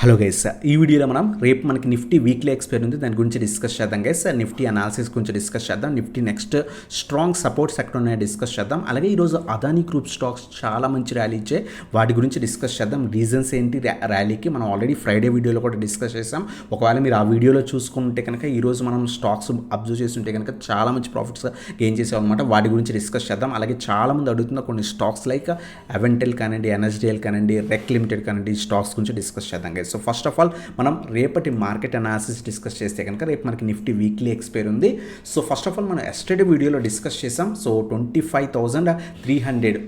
Hello guys, ఈ వీడియోలో మనం రేపు మనకి నిఫ్టీ వీక్లీ ఎక్స్పైర్ ఉంది, దాని గురించి డిస్కస్ చేద్దాం గైస్. నిఫ్టీ అనాలిసిస్ గురించి డిస్కస్ చేద్దాం. నిఫ్టీ నెక్స్ట్ స్ట్రాంగ్ సపోర్ట్స్ ఎక్కడ ఉన్నాయో డిస్కస్ చేద్దాం. అలాగే ఈరోజు అదానీ గ్రూప్ స్టాక్స్ చాలా మంచి ర్యాలీ ఇచ్చే వాటి గురించి డిస్కస్ చేద్దాం. రీజన్స్ ఏంటి ర్యాలీకి మనం ఆల్రెడీ ఫ్రైడే వీడియోలో కూడా డిస్కస్ చేసాం. ఒకవేళ మీరు ఆ వీడియోలో చూసుకుంటే కనుక ఈరోజు మనం స్టాక్స్ అబ్జర్వ్ చేస్తుంటే కనుక చాలా మంచి ప్రాఫిట్స్ గెయిన్ చేసాం అనమాట. వాటి గురించి డిస్కస్ చేద్దాం. అలాగే చాలామంది అడుగుతున్న కొన్ని స్టాక్స్ లైక్ అవెంటెల్ కానివ్వండి, ఎన్ఎస్డిఎల్ కానివ్వండి, రెక్ లిమిటెడ్ కానివ్వండి, ఈ స్టాక్స్ గురించి డిస్కస్ చేద్దాం guys. So first of all మనం రేపటి మార్కెట్ అనాలిసిస్ డిస్కస్ చేస్తే కనుక రేపు మనకి నిఫ్టీ వీక్లీ ఎక్స్పైర్ ఉంది. సో ఫస్ట్ ఆఫ్ ఆల్ మనం ఎస్టర్డే వీడియోలో డిస్కస్ చేసాం. సో 25,300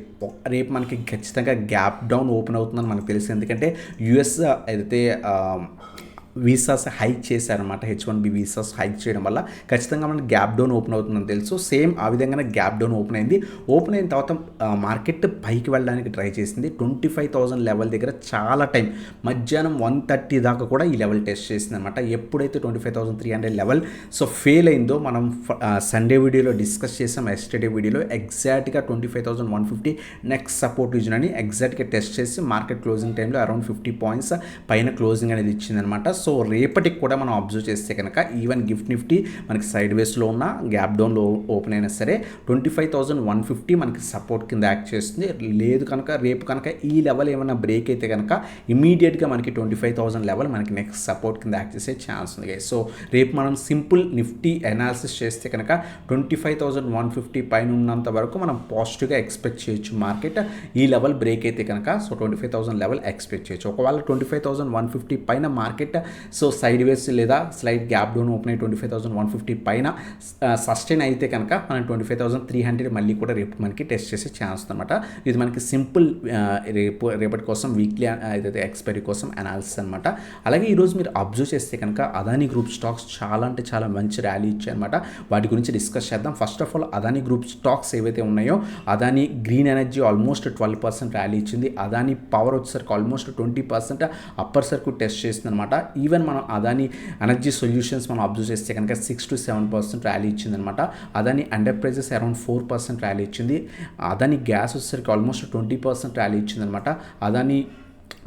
రేపు మనకి ఖచ్చితంగా గ్యాప్ డౌన్ ఓపెన్ అవుతుందని మనకు తెలుసు. ఎందుకంటే యుఎస్ ఏదైతే వీసాస్ హైక్ చేశారనమాట. H1B వీసాస్ హైక్ చేయడం వల్ల ఖచ్చితంగా మనకి గ్యాప్ డౌన్ ఓపెన్ అవుతుందని తెలుసు. సేమ్ ఆ విధంగానే గ్యాప్ డౌన్ ఓపెన్ అయింది. ఓపెన్ అయిన తర్వాత మార్కెట్ పైకి వెళ్ళడానికి ట్రై చేసింది. 25,000 లెవెల్ దగ్గర చాలా టైం మధ్యాహ్నం 1:30 దాకా కూడా ఈ లెవెల్ టెస్ట్ చేసింది అనమాట. ఎప్పుడైతే 25,300 లెవెల్ సో ఫెయిల్ అయిందో మనం సండే వీడియోలో డిస్కస్ చేసాం. ఎస్టర్డే వీడియోలో ఎగ్జాక్ట్గా 25,150 నెక్స్ట్ సపోర్ట్ రీజన్ అని ఎగ్జాక్ట్గా టెస్ట్ చేసి మార్కెట్ క్లోజింగ్ టైంలో అరౌండ్ 50 పాయింట్స్ పైన క్లోజింగ్ అనేది ఇచ్చిందనమాట. సో రేపటికి కూడా మనం అబ్జర్వ్ చేస్తే కనుక ఈవెన్ గిఫ్ట్ నిఫ్టీ మనకి సైడ్ వేస్లో ఉన్న గ్యాప్ డౌన్లో ఓపెన్ అయినా సరే 25,150 మనకి సపోర్ట్ కింద యాక్ట్ చేస్తుంది. లేదు కనుక రేపు కనుక ఈ లెవెల్ ఏమైనా బ్రేక్ అయితే కనుక ఇమీడియట్గా మనకి 25,000 లెవెల్ మనకి నెక్స్ట్ సపోర్ట్ కింద యాక్ట్ చేసే ఛాన్స్ ఉంది. సో రేపు మనం సింపుల్ నిఫ్టీ అనాలిసిస్ చేస్తే కనుక 25,150 పైన ఉన్నంత వరకు మనం పాజిటివ్గా ఎక్స్పెక్ట్ చేయొచ్చు. మార్కెట్ ఈ లెవెల్ బ్రేక్ అయితే కనుక సో 25,000 లెవెల్ ఎక్స్పెక్ట్ చేయొచ్చు. ఒకవేళ 25,150 పైన మార్కెట్ సో సైడ్ వేస్ లేదా స్లైడ్ గ్యాప్ డౌన్ ఓపెన్ అయ్యి 25,150 పైన సస్టైన్ అయితే కనుక మనం 25,300 మళ్ళీ కూడా రేపు మనకి టెస్ట్ చేసే ఛాన్స్ అనమాట. ఇది మనకి సింపుల్ రేపటి కోసం వీక్లీ ఏదైతే ఎక్స్పైరీ కోసం అనాలిసిస్ అనమాట. అలాగే ఈరోజు మీరు అబ్జర్వ్ చేస్తే కనుక అదానీ గ్రూప్ స్టాక్స్ చాలా అంటే చాలా మంచి ర్యాలీ ఇచ్చాయి అనమాట. వాటి గురించి డిస్కస్ చేద్దాం. First of all Adani group stocks ఏవైతే ఉన్నాయో Adani green energy almost 12% rally ఇచ్చింది. అదానీ పవర్ వచ్చేసరికి ఆల్మోస్ట్ 20% అప్పర్ సర్క్యూట్ టెస్ట్ చేసింది అనమాట. ఈవెన్ మనం అదానీ ఎనర్జీ సొల్యూషన్స్ మనం అబ్జర్వ్ చేస్తే కనుక 6 to 7% ర్యాలీ ఇచ్చిందనమాట. అదానీ ఎంటర్ప్రైజెస్ అరౌండ్ 4% ర్యాలీ ఇచ్చింది. అదానీ గ్యాస్ వచ్చేసరికి ఆల్మోస్ట్ 20% ర్యాలీ ఇచ్చిందనమాట. అదానీ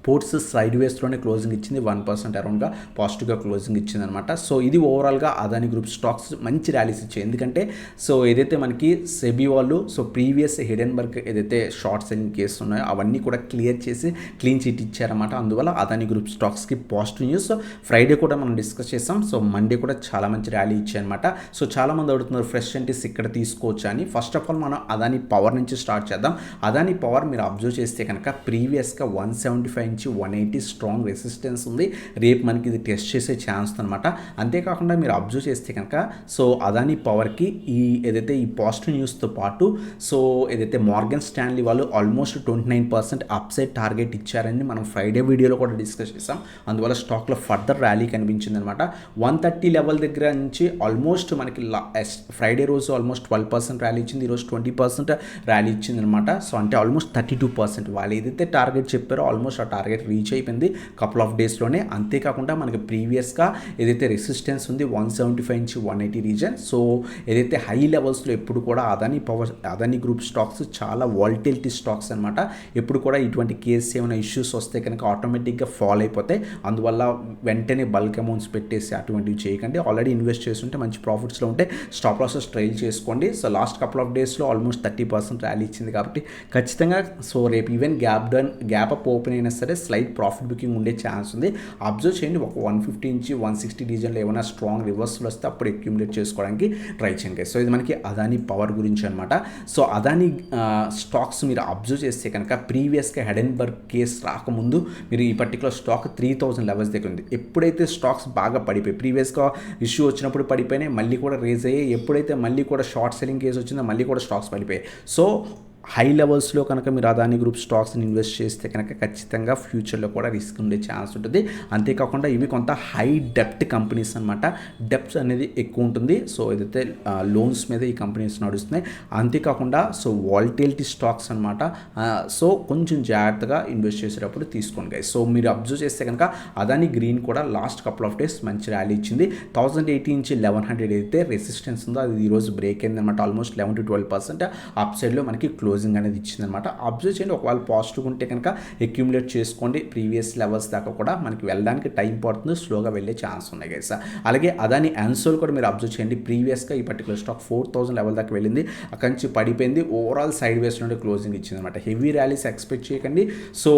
పోర్ట్స్ సైడ్ వేస్లోనే క్లోజింగ్ ఇచ్చింది. 1% అరౌండ్గా పాజిటివ్గా క్లోజింగ్ ఇచ్చింది అనమాట. సో ఇది ఓవరాల్గా అదానీ గ్రూప్ స్టాక్స్ మంచి ర్యాలీస్ ఇచ్చాయి. ఎందుకంటే సో ఏదైతే మనకి సెబీ వాళ్ళు సో ప్రీవియస్ హిడెన్బర్గ్ ఏదైతే షార్ట్ సెల్లింగ్ కేసు ఉన్నాయో అవన్నీ కూడా క్లియర్ చేసి క్లీన్ చిట్ ఇచ్చారన్నమాట. అందువల్ల అదానీ గ్రూప్ స్టాక్స్కి పాజిటివ్ న్యూస్. ఫ్రైడే కూడా మనం డిస్కస్ చేసాం. సో మండే కూడా చాలా మంచి ర్యాలీ ఇచ్చాయన్నమాట. సో చాలామంది అడుగుతున్నారు ఫ్రెష్ ఎంట్రీస్ ఇక్కడ తీసుకోవచ్చా అని. ఫస్ట్ ఆఫ్ ఆల్ మనం అదానీ పవర్ నుంచి స్టార్ట్ చేద్దాం. అదానీ పవర్ మీరు అబ్జర్వ్ చేస్తే కనుక ప్రీవియస్గా 175 నుంచి 180 స్ట్రాంగ్ రెసిస్టెన్స్ ఉంది. రేపు మనకి ఇది టెస్ట్ చేసే ఛాన్స్ అనమాట. అంతేకాకుండా మీరు అబ్జర్వ్ చేస్తే కనుక సో అదానీ పవర్కి ఈ ఏదైతే ఈ పాజిటివ్ న్యూస్తో పాటు సో ఏదైతే మార్గన్ స్టాన్లీ వాళ్ళు ఆల్మోస్ట్ 29% అప్సైడ్ టార్గెట్ ఇచ్చారని మనం ఫ్రైడే వీడియోలో కూడా డిస్కస్ చేసాం. అందువల్ల స్టాక్లో ఫర్దర్ ర్యాలీ కనిపించింది అనమాట. 130 లెవెల్ దగ్గర నుంచి ఆల్మోస్ట్ మనకి ఫ్రైడే రోజు ఆల్మోస్ట్ 12% ర్యాలీ ఇచ్చింది. ఈరోజు 20% ర్యాలీ ఇచ్చింది అనమాట. సో అంటే ఆల్మోస్ట్ 32% వాళ్ళు ఏదైతే టార్గెట్ చెప్పారో ఆల్మోస్ట్ ఆ టార్గెట్ రీచ్ అయిపోయింది కపుల్ ఆఫ్ డేస్లోనే. అంతేకాకుండా మనకి ప్రీవియస్గా ఏదైతే రెసిస్టెన్స్ ఉంది 175 నుంచి 180 రీజన్. సో ఏదైతే హై లెవెల్స్లో ఎప్పుడు కూడా అదానీ గ్రూప్ స్టాక్స్ చాలా వాల్టిలిటీ స్టాక్స్ అనమాట. ఎప్పుడు కూడా ఇటువంటి కేసు ఏమైనా ఇష్యూస్ వస్తే కనుక ఆటోమేటిక్గా ఫాల్ అయిపోతాయి. అందువల్ల వెంటనే బల్క్ అమౌంట్స్ పెట్టేసి అటువంటివి చేయకండి. ఆల్రెడీ ఇన్వెస్ట్ చేస్తుంటే మంచి ప్రాఫిట్స్లో ఉంటే స్టాప్ లాసెస్ ట్రైల్ చేసుకోండి. సో లాస్ట్ కపుల్ ఆఫ్ డేస్లో ఆల్మోస్ట్ 30% ర్యాలీ ఇచ్చింది కాబట్టి ఖచ్చితంగా సో రేపు ఈవెన్ గ్యాప్ అప్ ఓపెన్ అయినా సరే స్లైట్ ప్రాఫిట్ బుకింగ్ ఉండే ఛాన్స్ ఉంది. అబ్జర్వ్ చేయండి. ఒక 150 నుంచి 160 రీజన్లో ఏమైనా స్ట్రాంగ్ రివర్సల్ వస్తే అప్పుడు అక్యుములేట్ చేసుకోవడానికి ట్రై చేయండి. సో ఇది మనకి అదానీ పవర్ గురించి అనమాట. సో అదానీ స్టాక్స్ మీరు అబ్జర్వ్ చేస్తే కనుక ప్రీవియస్గా హిడెన్బర్గ్ కేసు రాకముందు మీరు ఈ పర్టికులర్ స్టాక్ 3,000 లెవెల్స్ దగ్గర ఉంది. ఎప్పుడైతే స్టాక్స్ బాగా పడిపోయి ప్రీవియస్గా ఇష్యూ వచ్చినప్పుడు పడిపోయినాయి, మళ్ళీ కూడా రేజ్ అయ్యాయి. ఎప్పుడైతే మళ్ళీ కూడా షార్ట్ సెల్లింగ్ కేసు వచ్చిందో మళ్ళీ కూడా స్టాక్స్ పడిపోయాయి. సో హై లెవెల్స్లో కనుక మీరు అదానీ గ్రూప్ స్టాక్స్ని ఇన్వెస్ట్ చేస్తే కనుక ఖచ్చితంగా ఫ్యూచర్లో కూడా రిస్క్ ఉండే ఛాన్స్ ఉంటుంది. అంతేకాకుండా ఇవి కొంత హై డెప్ట్ కంపెనీస్ అనమాట. డెప్ట్ అనేది ఎక్కువ ఉంటుంది. సో ఏదైతే లోన్స్ మీద ఈ కంపెనీస్ నడుస్తున్నాయి. అంతేకాకుండా సో వాల్టిలిటీ స్టాక్స్ అనమాట. సో కొంచెం జాగ్రత్తగా ఇన్వెస్ట్ చేసేటప్పుడు తీసుకోండి గైస్. సో మీరు అబ్జర్వ్ చేస్తే కనుక అదానీ గ్రీన్ కూడా లాస్ట్ కపుల్ ఆఫ్ డేస్ మంచి ర్యాలీ ఇచ్చింది. 1080 నుంచి 1100 అయితే రెసిస్టెన్స్ ఉందో అది ఈరోజు బ్రేక్ అయింది అనమాట. ఆల్మోస్ట్ 11 to 12% అప్ సైడ్లో మనకి క్లోజ్ క్లోజింగ్ అనేది ఇచ్చిందనమాట. అబ్జర్వ్ చేయండి, ఒకవేళ పాజిటివ్ ఉంటే కనుక అక్యుములేట్ చేసుకోండి. ప్రీవియస్ లెవెల్స్ దాకా కూడా మనకి వెళ్ళడానికి టైం పడుతుంది, స్లోగా వెళ్ళే ఛాన్స్ ఉన్నాయి గైస్. అలాగే అదాని యాన్సోల్ కూడా మీరు అబ్జర్వ్ చేయండి, ప్రీవియస్గా ఈ పర్టికులర్ స్టాక్ 4000 లెవెల్ దాకా వెళ్ళింది, అక్కడి నుంచి పడిపోయింది, ఓవరాల్ సైడ్ వేస్ నుండి క్లోజింగ్ ఇచ్చిందనమాట. హెవీ ర్యాలీస్ ఎక్స్పెక్ట్ చేయకండి. సో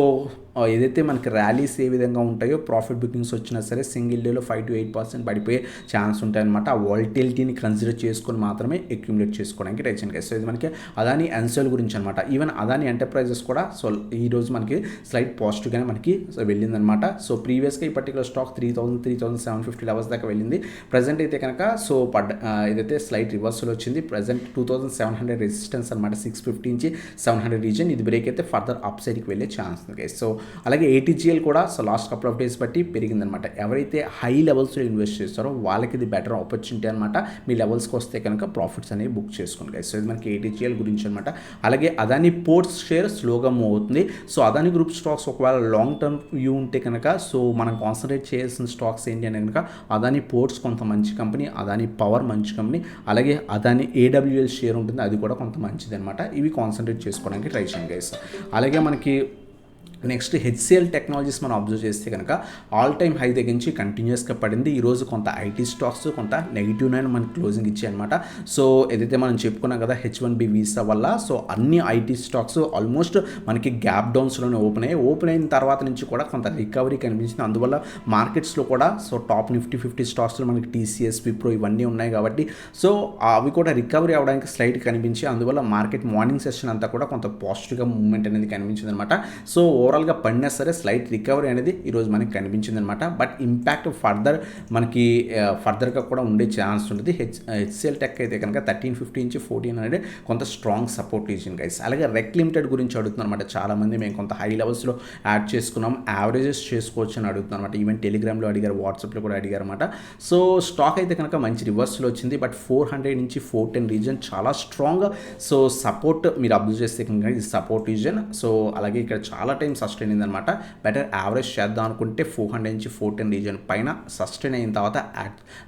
ఏదైతే మనకి ర్యాలీస్ ఏ విధంగా ఉంటాయో ప్రాఫిట్ బుకింగ్స్ వచ్చినా సరే సింగిల్ డేలో 5 to 8% పడిపోయే ఛాన్స్ ఉంటాయన్నమాట. ఆ వాలిటిలిటీని కన్సిడర్ చేసుకొని మాత్రమే అక్యుములేట్ చేసుకోవడానికి ట్రై చేయండి. సో ఇది మనకి అదాని యాన్సోల్ గురించి అనమాట. ఈవెన్ అదాని ఎంటర్ప్రైజెస్ కూడా సో ఈరోజు మనకి స్లైట్ పాజిటివ్గానే మనకి వెళ్ళిందనమాట. సో ప్రీవియస్గా ఈ పర్టికులర్ స్టాక్ 3750 లెవెల్స్ దాకా వెళ్ళింది. ప్రజెంట్ అయితే కనుక సో ఏదైతే స్లైట్ రివర్సల్ వచ్చింది. ప్రజెంట్ 2700 రెసిస్టెన్స్ అనమాట, 650 నుంచి 700 రీజన్. ఇది బ్రేక్ అయితే ఫర్దర్ అప్ సైడ్కి వెళ్ళే ఛాన్స్ ఉంది గైస్. సో అలాగే ATGL కూడా so last couple of days బట్టి పెరిగిందనమాట. ఎవరైతే హై లెవెల్స్లో ఇన్వెస్ట్ చేస్తారో వాళ్ళకి ఇది బెటర్ ఆపర్చునిటీ అనమాట. మీ లెవెల్స్కి వస్తే కనుక ప్రాఫిట్స్ అనేవి బుక్ చేసుకోండి గైస్. సో ఇది మనకి ATGL గురించి అనమాట. అలాగే అదాని పోర్ట్స్ షేర్ స్లోగా మూవ్ అవుతుంది. సో అదాని గ్రూప్ స్టాక్స్ ఒకవేళ లాంగ్ టర్మ్ వ్యూ ఉంటే కనుక సో మనం కాన్సన్ట్రేట్ చేయాల్సిన స్టాక్స్ ఏంటి అని కనుక అదాని పోర్ట్స్ కొంత మంచి కంపెనీ, అదాని పవర్ మంచి కంపెనీ, అలాగే అదాని AWL షేర్ ఉంటుంది, అది కూడా కొంత మంచిది అనమాట. ఇవి కాన్సన్ట్రేట్ చేసుకోవడానికి ట్రై చేయండి గైస్. అలాగే మనకి నెక్స్ట్ HCL టెక్నాలజీస్ మనం అబ్జర్వ్ చేస్తే కనుక ఆల్ టైమ్ హై దగ్గర నుంచి కంటిన్యూస్గా పడింది. ఈరోజు కొంత ఐటీ స్టాక్స్ కొంత నెగిటివ్ నైన్ మనకి క్లోజింగ్ ఇచ్చాయి అనమాట. సో ఏదైతే మనం చెప్పుకున్నాం కదా H1B వీసా వల్ల సో అన్ని ఐటీ స్టాక్స్ ఆల్మోస్ట్ మనకి గ్యాప్ డౌన్స్లోనే ఓపెన్ అయిన తర్వాత నుంచి కూడా కొంత రికవరీ కనిపించింది. అందువల్ల మార్కెట్స్లో కూడా సో టాప్ నిఫ్టీ 50 స్టాక్స్లో మనకి TCS, విప్రో ఇవన్నీ ఉన్నాయి కాబట్టి సో అవి కూడా రికవరీ అవడానికి స్లైట్ కనిపించి అందువల్ల మార్కెట్ మార్నింగ్ సెషన్ అంతా కూడా కొంత పాజిటివ్గా మూవ్మెంట్ అనేది కనిపించింది అనమాట. సో ఓవరాల్గా పడినా సరే స్లైట్ రికవరీ అనేది ఈరోజు మనకి కనిపించింది అనమాట. బట్ ఇంపాక్ట్ ఫర్దర్గా కూడా ఉండే ఛాన్స్ ఉంటుంది. HCL టెక్ అయితే కనుక 1350 నుంచి 1400 కొంత స్ట్రాంగ్ సపోర్ట్ ఇచ్చింది గైస్. అలాగే రెక్ లిమిటెడ్ గురించి అడుగుతున్నారు అనమాట. చాలామంది మేము కొంత హై లెవెల్స్లో యాడ్ చేసుకున్నాం, యావరేజెస్ చేసుకోవచ్చు అని అడుగుతున్నారు అనమాట. ఈవెన్ టెలిగ్రామ్లో అడిగారు, వాట్సాప్లో కూడా అడిగారు అనమాట. సో స్టాక్ అయితే కనుక మంచి రివర్స్లో వచ్చింది. బట్ 400 నుంచి 410 రీజన్ చాలా స్ట్రాంగ్. సో సపోర్ట్ మీరు అబ్జర్వ్ చేస్తే కనుక ఇది సపోర్ట్ రీజన్. సో అలాగే ఇక్కడ చాలా టైం సస్టైన్ అయిందనమాట. బెటర్ యావరేజ్ చేద్దాం అనుకుంటే 400 నుంచి 410 రీజన్ పైన సస్టైన్ అయిన తర్వాత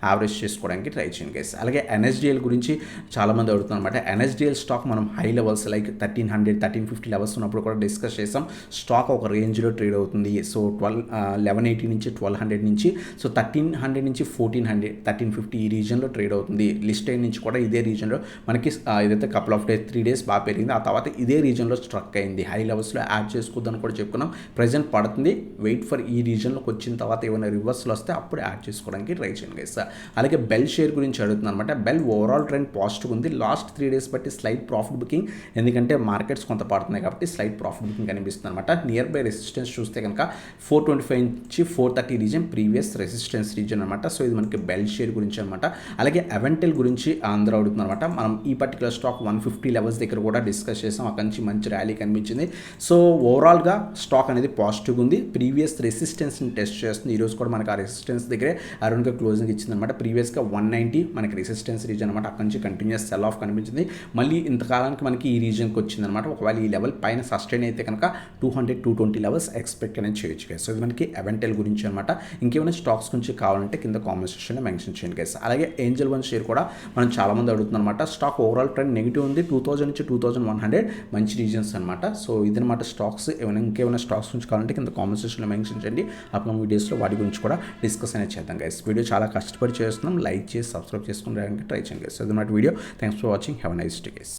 యావరేజ్ చేసుకోవడానికి ట్రై చేయండి గైస్. అలాగే NSDL గురించి చాలామంది అడుగుతున్నారు అనమాట. NSDL స్టాక్ మనం హై లెవెల్స్ లైక్ 1300, 1350 లెవెల్స్ ఉన్నప్పుడు కూడా డిస్కస్ చేసాం. స్టాక్ ఒక రేంజ్లో ట్రేడ్ అవుతుంది. సో 1180 నుంచి 1200 నుంచి సో 1300 నుంచి 1400, 1350 ఈ రీజన్లో ట్రేడ్ అవుతుంది. లిస్ట్ అయిన నుంచి కూడా ఇదే రీజన్లో మనకి ఏదైతే కపుల్ ఆఫ్ డేస్ 3 days బాగా పెరిగింది, ఆ తర్వాత ఇదే రీజన్లో స్ట్రక్ అయింది. హై లెవెల్స్లో యాడ్ చేసుకోవద్దని కూడా చెప్పుకున్నాం. ప్రజెంట్ పడుతుంది, వెయిట్ ఫర్ ఈ రీజన్లోకి వచ్చిన తర్వాత ఏమైనా రివర్స్లో వస్తే అప్పుడు యాడ్ చేసుకోవడానికి ట్రై చేయండి గైస్. అలాగే బెల్ షేర్ గురించి అడుగుతున్నాను అనమాట. బెల్ ఓవరాల్ ట్రెండ్ పాజిటివ్ ఉంది. లాస్ట్ 3 days బట్టి స్లైట్ ప్రాఫిట్ బుకింగ్, ఎందుకంటే మార్కెట్స్ కొంత పడుతున్నాయి కాబట్టి స్లైట్ ప్రాఫిట్ బుకింగ్ కనిపిస్తుంది అనమాట. నియర్ బై రెసిస్టెన్స్ చూస్తే కనుక 425 నుంచి 430 రీజన్ ప్రీవియస్ రెసిస్టెన్స్ రీజన్ అనమాట. సో ఇది మనకి బెల్ షేర్ గురించి అనమాట. అలాగే అవెంటెల్ గురించి అందరూ అడుగుతున్నారు అనమాట. మనం ఈ పర్టికులర్ స్టాక్ 150 లెవెల్స్ దగ్గర కూడా డిస్కస్ చేసాం, అక్కడి నుంచి మంచి ర్యాలీ కనిపించింది. సో ఓవరాల్గా స్టాక్ అనేది పాజిటివ్గా ఉంది. ప్రీవియస్ రెసిస్టెన్స్ని టెస్ట్ చేస్తుంది. ఈరోజు కూడా మనకి ఆ రెసిస్టెన్స్ దగ్గరే అరౌండ్గా క్లోజింగ్ ఇచ్చిందనమాట. ప్రీవియస్గా 190 మనకి రెసిస్టెన్స్ రీజన్ అనమాట. అక్కడి నుంచి కంటిన్యూస్ సెల్ ఆఫ్ కనిపించింది. మళ్ళీ ఇంతకాలానికి మనకి ఈ రీజన్కి వచ్చిందనమాట. ఒకవేళ ఈ లెవెల్ పైన సస్టైన్ అయితే కనుక 200, 220 లెవెల్స్ ఎక్స్పెక్ట్ అనేది చేయొచ్చు గైస్. సో ఇది మనకి అవెంటెల్ గురించి అనమాట. ఇంకేమైనా స్టాక్స్ గురించి కావాలంటే కింద కామెంట్ సెక్షన్లో మెన్షన్ చేయండి గైస్. అలాగే ఏంజల్ వన్ షేర్ కూడా మనం చాలామంది అడుగుతున్నారు అనమాట. స్టాక్ ఓవరాల్ ట్రెండ్ నెగిటివ్ ఉంది. 2000 నుంచి 2100 మంచి రీజన్స్ అనమాట. సో ఇదనమాట స్టాక్స్. ఇంకేమైనా స్టాక్స్ గురించి కావాలంటే కింద కామెంట్ సెక్షన్లో మెన్షన్ చేయండి. అప్కమింగ్ వీడియోస్లో వాటి గురించి కూడా డిస్కస్ అనేది చేద్దాం గైస్. వీడియో చాలా కష్టపడి చేస్తున్నాం. లైక్ చేసి సబ్స్క్రైబ్ చేసుకుని ట్రై చేయండి గైస్. సో ఇదన్నమాట video. Thanks for watching. Have a nice day guys.